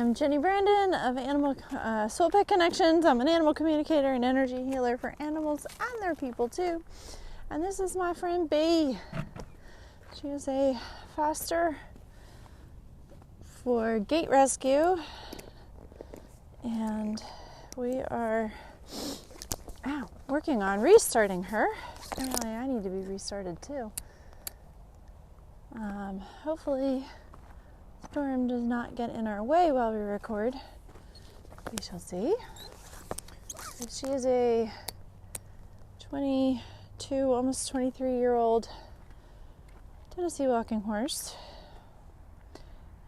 I'm Jenny Brandon of Animal Soul Pet Connections. I'm an animal communicator and energy healer for animals and their people too. And this is my friend Bee. She is a foster for gate rescue, and we are working on restarting her. Apparently I need to be restarted too. Hopefully storm does not get in our way while we record. We shall see. She is a 22, almost 23-year-old Tennessee walking horse.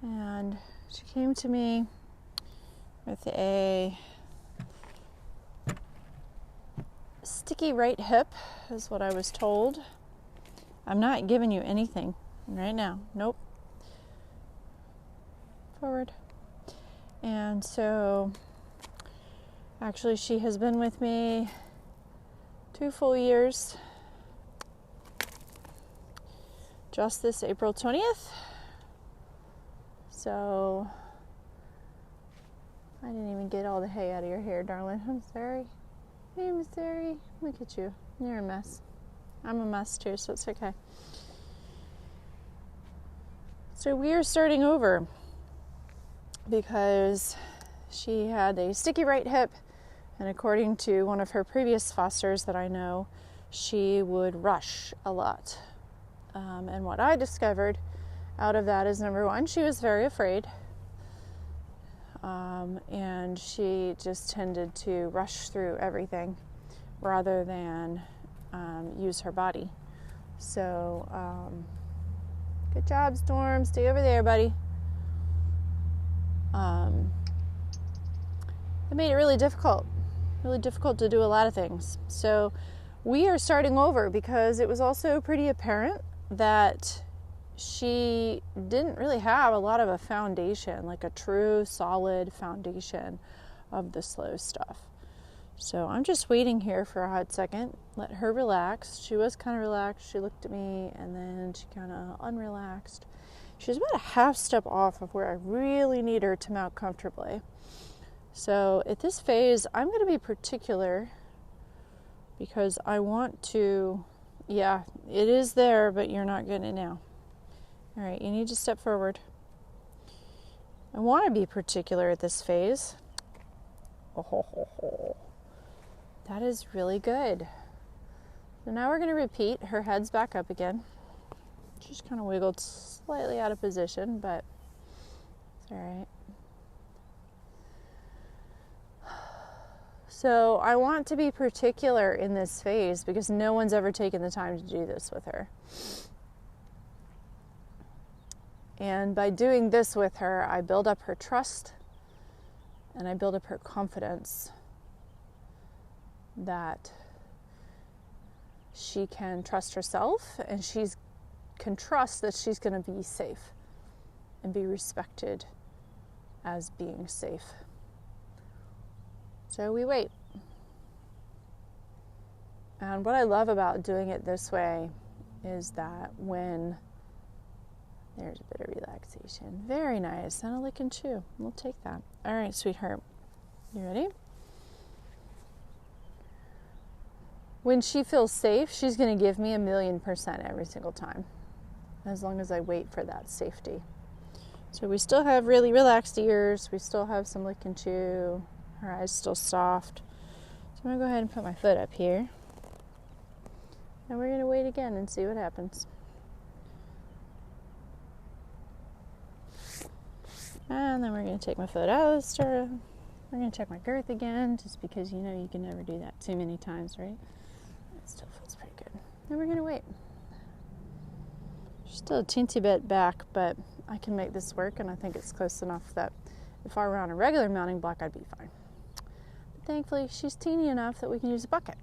And she came to me with a sticky right hip, is what I was told. I'm not giving you anything right now. Nope. Forward. And so actually she has been with me 2 full years, just this April 20th. So I didn't even get all the hay out of your hair, darling. I'm sorry. Hey, Missouri. Look at you. You're a mess. I'm a mess too, so it's okay. So we are starting over because she had a sticky right hip, and according to one of her previous fosters that I know, she would rush a lot. And what I discovered out of that is, number one, she was very afraid. And she just tended to rush through everything rather than use her body. So, good job, Storm. Stay over there, buddy. It made it really difficult to do a lot of things. So we are starting over because it was also pretty apparent that she didn't really have a lot of a foundation, like a true solid foundation of the slow stuff. So I'm just waiting here for a hot second, let her relax. She was kind of relaxed. She looked at me and then she kind of unrelaxed. She's about a half step off of where I really need her to mount comfortably. So at this phase, I'm going to be particular because I want to, it is there, but you're not getting it now. All right, you need to step forward. I want to be particular at this phase. That is really good. So now we're going to repeat. Her head's back up again. She's kind of wiggled slightly out of position, but it's all right. So I want to be particular in this phase because no one's ever taken the time to do this with her. And by doing this with her, I build up her trust and I build up her confidence that she can trust herself and she can trust that she's going to be safe and be respected as being safe. So we wait. And what I love about doing it this way is that when there's a bit of relaxation. Very nice. And a lick and chew. We'll take that. All right, sweetheart. You ready? When she feels safe, she's going to give me 1,000,000% every single time, as long as I wait for that safety. So we still have really relaxed ears. We still have some lick and chew. Her eyes still soft. So I'm going to go ahead and put my foot up here. And we're going to wait again and see what happens. And then we're going to take my foot out of the stirrup. We're going to check my girth again, just because you know you can never do that too many times, right? It still feels pretty good. Then we're going to wait. She's still a teensy bit back, but I can make this work, and I think it's close enough that if I were on a regular mounting block, I'd be fine. But thankfully, she's teeny enough that we can use a bucket.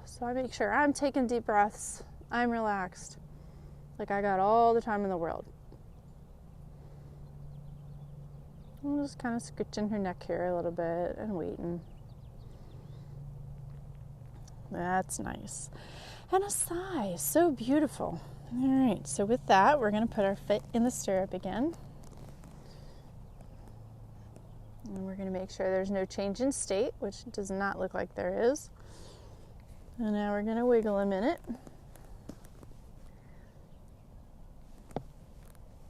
So I make sure I'm taking deep breaths. I'm relaxed. Like I got all the time in the world. I'm just kind of scratching her neck here a little bit and waiting. That's nice. And a sigh, so beautiful. All right, so with that, we're going to put our foot in the stirrup again. And we're going to make sure there's no change in state, which does not look like there is. And now we're going to wiggle a minute.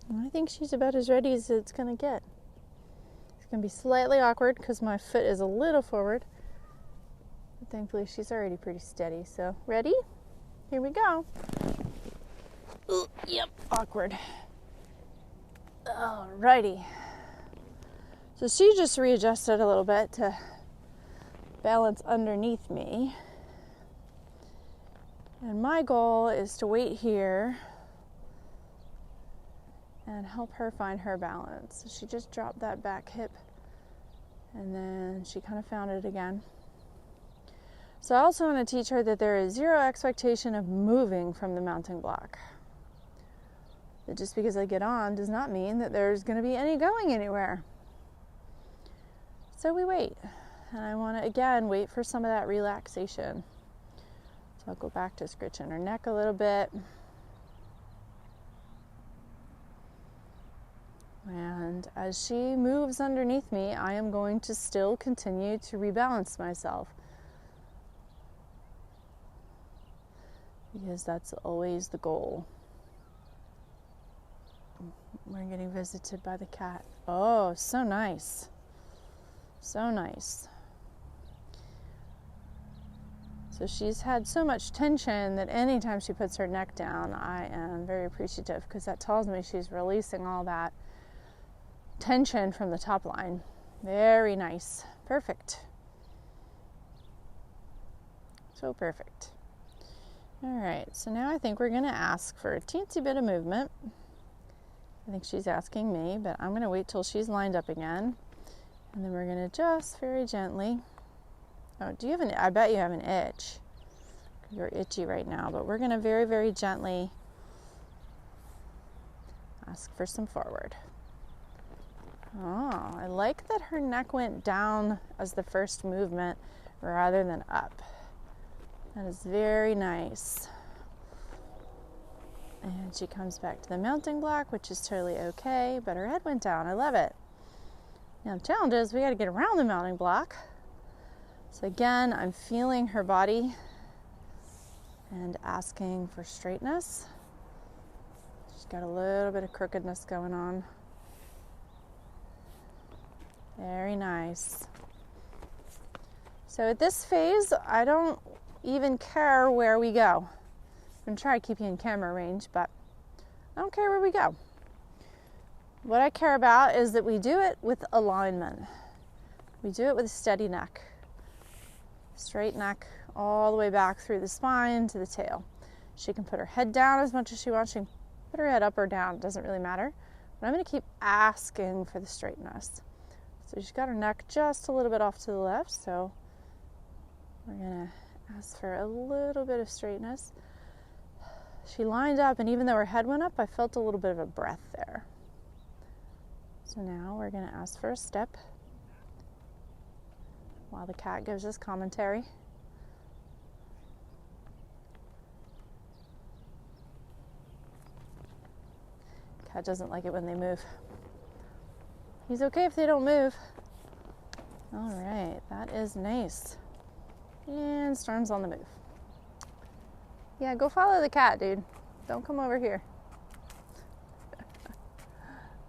And I think she's about as ready as it's going to get. It's going to be slightly awkward because my foot is a little forward. But thankfully, she's already pretty steady. So, ready? Here we go. Ooh, yep, awkward. Alrighty. So she just readjusted a little bit to balance underneath me. And my goal is to wait here and help her find her balance. So she just dropped that back hip and then she kind of found it again. So I also want to teach her that there is zero expectation of moving from the mounting block. That just because I get on does not mean that there's going to be any going anywhere. So we wait. And I want to, again, wait for some of that relaxation. So I'll go back to scratching her neck a little bit. And as she moves underneath me, I am going to still continue to rebalance myself. Because that's always the goal. We're getting visited by the cat. Oh, so nice. So nice. So she's had so much tension that anytime she puts her neck down, I am very appreciative because that tells me she's releasing all that tension from the top line. Very nice. Perfect. So perfect. All right, so now I think we're going to ask for a teensy bit of movement. I think she's asking me, but I'm going to wait till she's lined up again. And then we're going to just very gently. Oh, do you have an, I bet you have an itch. You're itchy right now, but we're going to very, very gently ask for some forward. Oh, I like that her neck went down as the first movement rather than up. That is very nice. And she comes back to the mounting block, which is totally okay, but her head went down. I love it. Now the challenge is we got to get around the mounting block. So again, I'm feeling her body and asking for straightness. She's got a little bit of crookedness going on. Very nice. So at this phase, I don't even care where we go. I'm going to try to keep you in camera range, but I don't care where we go. What I care about is that we do it with alignment. We do it with a steady neck. Straight neck all the way back through the spine to the tail. She can put her head down as much as she wants. She can put her head up or down. It doesn't really matter. But I'm going to keep asking for the straightness. So she's got her neck just a little bit off to the left. So we're going to ask for a little bit of straightness. She lined up, and even though her head went up, I felt a little bit of a breath there. So now we're going to ask for a step while the cat gives us commentary. Cat doesn't like it when they move. He's okay if they don't move. All right, that is nice. And Storm's on the move. Yeah, go follow the cat, dude. Don't come over here.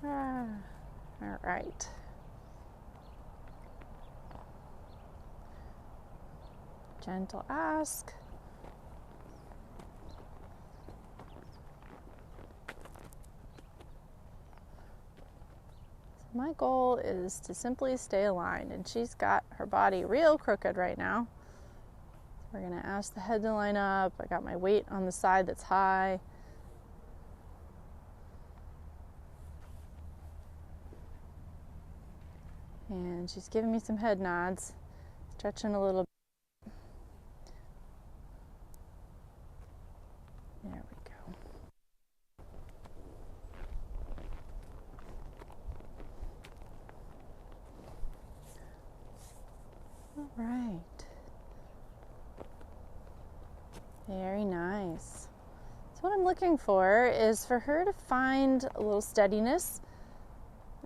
All right. Gentle ask. So my goal is to simply stay aligned, and she's got her body real crooked right now. We're going to ask the head to line up. I got my weight on the side that's high. And she's giving me some head nods, stretching a little bit. There we go. All right. Very nice. So what I'm looking for is for her to find a little steadiness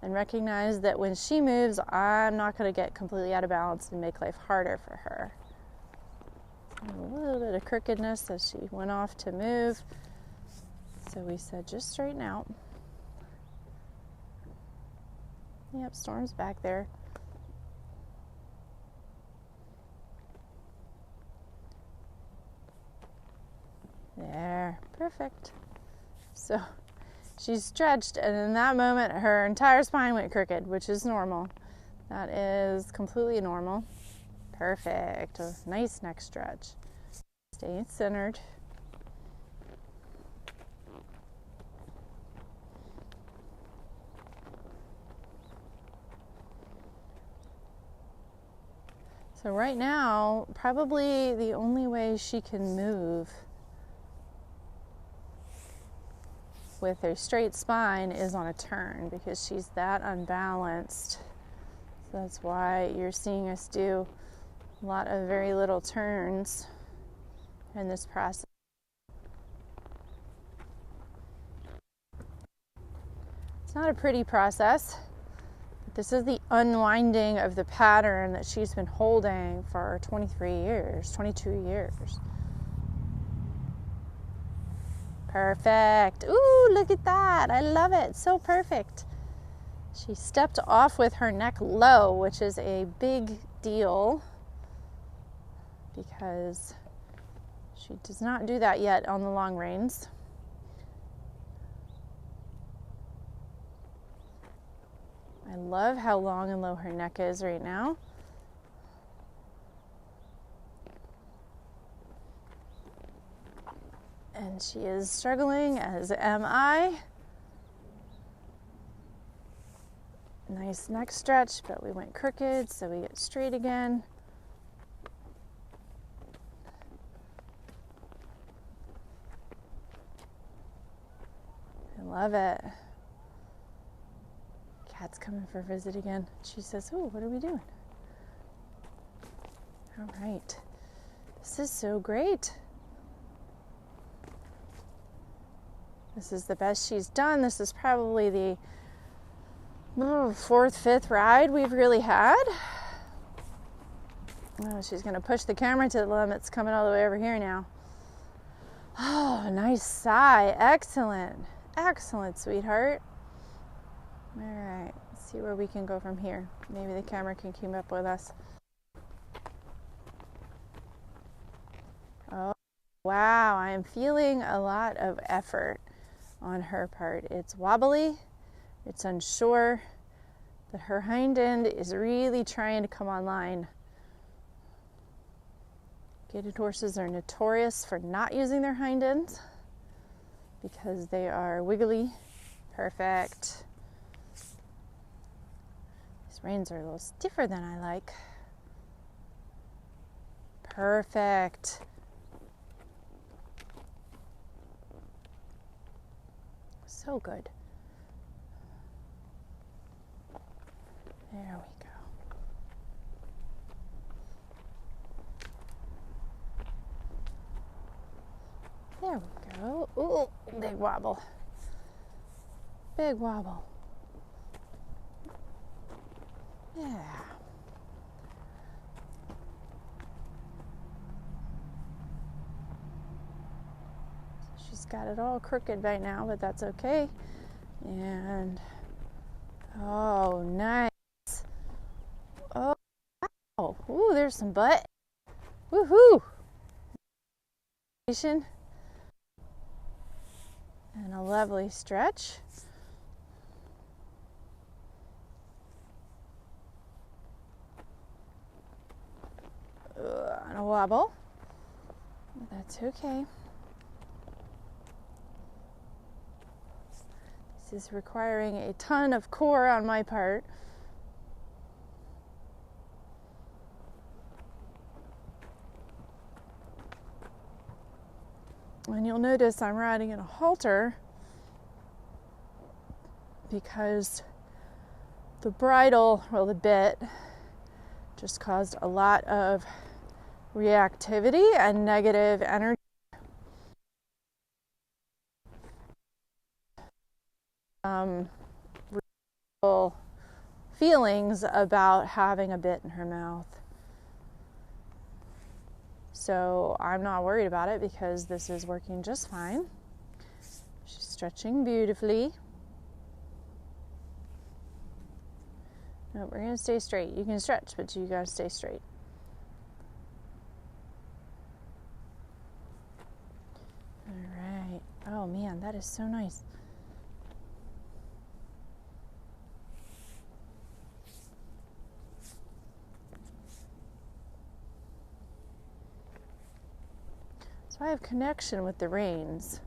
and recognize that when she moves, I'm not going to get completely out of balance and make life harder for her. A little bit of crookedness as she went off to move. So we said, just straighten out. Yep, Storm's back there. There, perfect. So she's stretched, and in that moment, her entire spine went crooked, which is normal. That is completely normal. Perfect. A nice neck stretch. Stay centered. So right now, probably the only way she can move with her straight spine is on a turn, because she's that unbalanced. So that's why you're seeing us do a lot of very little turns in this process. It's not a pretty process. This is the unwinding of the pattern that she's been holding for 23 years, 22 years. Perfect. Ooh, look at that. I love it. So perfect. She stepped off with her neck low, which is a big deal because she does not do that yet on the long reins. I love how long and low her neck is right now. And she is struggling, as am I. Nice neck stretch, but we went crooked, so we get straight again. I love it. Cat's coming for a visit again. She says, "Oh, what are we doing?" All right. This is so great. This is the best she's done. This is probably the fourth, fifth ride we've really had. Oh, she's going to push the camera to the limit. It's coming all the way over here now. Oh, nice sigh. Excellent. Excellent, sweetheart. All right, let's see where we can go from here. Maybe the camera can keep up with us. Oh, wow, I am feeling a lot of effort on her part. It's wobbly, it's unsure, but her hind end is really trying to come online. Gaited horses are notorious for not using their hind ends because they are wiggly. Perfect. These reins are a little stiffer than I like. Perfect. So good. There we go. There we go. Ooh, big wobble. Big wobble. Yeah. She's got it all crooked right now, but that's okay. And oh, nice. Oh, wow. Ooh, there's some butt. Woohoo! And a lovely stretch. And a wobble. That's okay. This is requiring a ton of core on my part. And you'll notice I'm riding in a halter because the bridle, well, the bit, just caused a lot of reactivity and negative energy. real feelings about having a bit in her mouth. So I'm not worried about it because this is working just fine. She's stretching beautifully. No, we're going to stay straight. You can stretch, but you got to stay straight. All right. Oh man, that is so nice. So I have connection with the reins,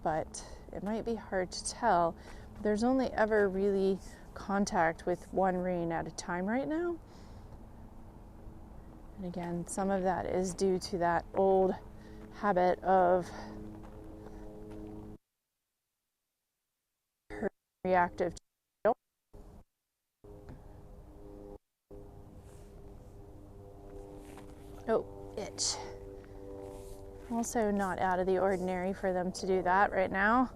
but it might be hard to tell. There's only ever really contact with one rein at a time right now. And again, some of that is due to that old habit of her reactive. Oh, itch. Also not out of the ordinary for them to do that right now.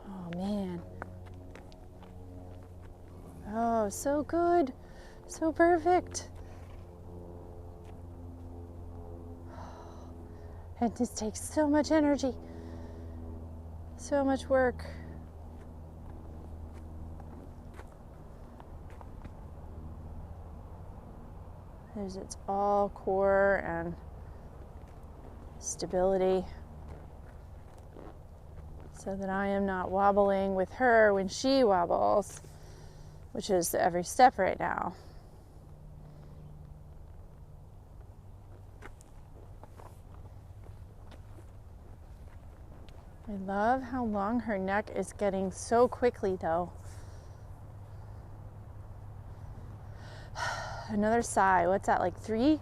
Oh man. Oh, so good. So perfect. It just takes so much energy. So much work. There's its all core and stability so that I am not wobbling with her when she wobbles, which is every step right now. I love how long her neck is getting so quickly though. Another sigh. What's that, like 3?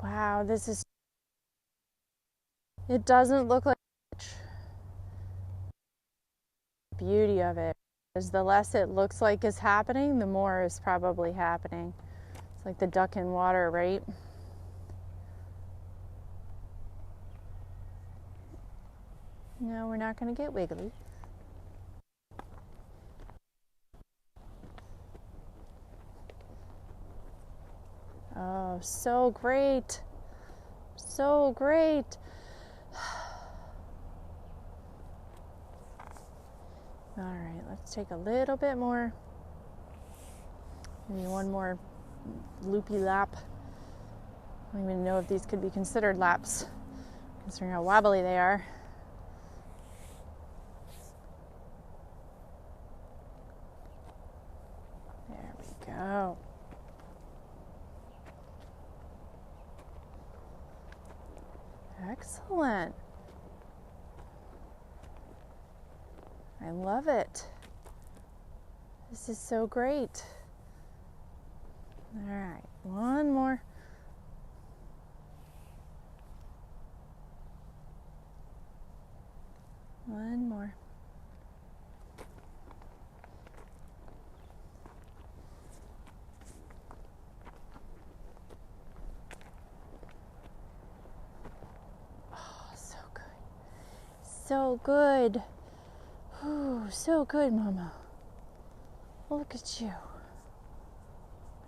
Wow, this is... It doesn't look like the beauty of it. Because the less it looks like is happening, the more is probably happening. It's like the duck in water, right? No, we're not going to get wiggly. Oh, so great. So great. All right, let's take a little bit more. Maybe one more loopy lap. I don't even know if these could be considered laps, considering how wobbly they are. There we go. Excellent. I love it. This is so great. All right, one more. One more. Oh, so good. So good. Ooh, so good, Mama. Look at you.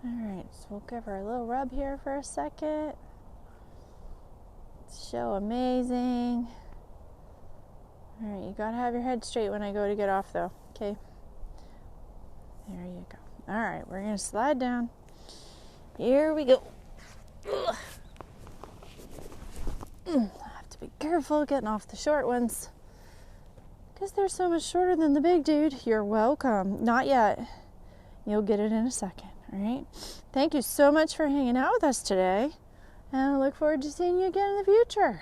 All right, so we'll give her a little rub here for a second. It's so amazing. All right, you gotta have your head straight when I go to get off though, okay? There you go. All right, we're gonna slide down. Here we go. Ugh. I have to be careful getting off the short ones because they're so much shorter than the big dude. You're welcome. Not yet. You'll get it in a second, all right? Thank you so much for hanging out with us today, and I look forward to seeing you again in the future.